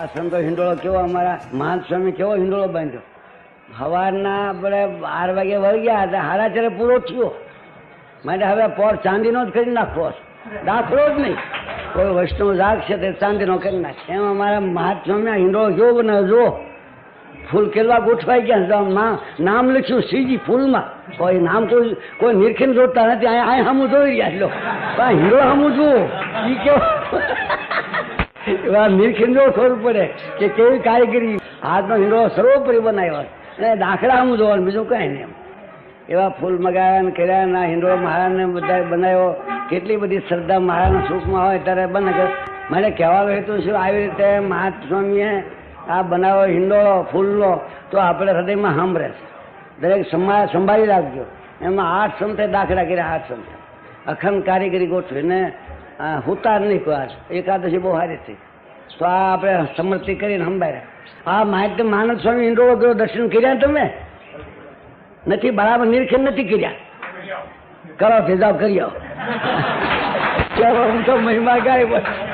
આ સંતો હિંડોળો કેવો અમારા મહાન સ્વામી કેવો હિંડોળો બાંધ્યો. સવારના આપણે 12 વાગે વળી ગયા હતા, 4:30 પૂરો થયો. માટે હવે પોર ચાંદીનો જ કરી નાખવો, દાખલો જ નહીં. કોઈ વૈષ્ણવ જાગશે તે ચાંદીનો કરી નાખશે. એમ અમારા મહાત્મા હિંડોળો કેવો બનાવ્યો જો. ફૂલ કેલવા ગોઠવાઈ ગયા, નામ લખ્યું શ્રીજી ફૂલમાં. કોઈ નામ કોઈ નિરખીને જોતા નથી, અહીંયા સામું જોઈ રહ્યા લો. હીરો સામું જુઓ એ કેવો નિરખીને જો ખબર પડે કે કેવી કારીગરી. હાથનો હીરો સર્વોપરી બનાવ્યો અને દાખલા સામું જોવાનું, બીજું કઈ નહીં. એવા ફૂલ મગાવ્યા ને કર્યા ના હિંડોળો મહારાજને બધા બનાવ્યો. કેટલી બધી શ્રદ્ધા મહારાજના સુખમાં હોય ત્યારે બને. મારે કહેવાનું હેતુ શું, આવી રીતે મહાસ્વામીએ આ બનાવ્યો હિંડોળો ફૂલનો તો આપણે હૃદયમાં સાંભળે છે. દરેક સંભાળી રાખજો. એમાં 8 સંતે દાખલા કર્યા, 8 સંતે અખંડ કારીગરી ગોઠવીને હુતાર નહીં કોઈ. એકાદશી બહુ સારી થઈ તો આ આપણે સમર્પિત કરીને સંભાળ્યા. આ માહિતી માનદ સ્વામી હિંડોળો ગયો, દર્શન કર્યા તમે નથી? બરાબર નિરીક્ષણ નથી કર્યા? કરો ભેજાવ કરી આવો. મહિમા ગાય.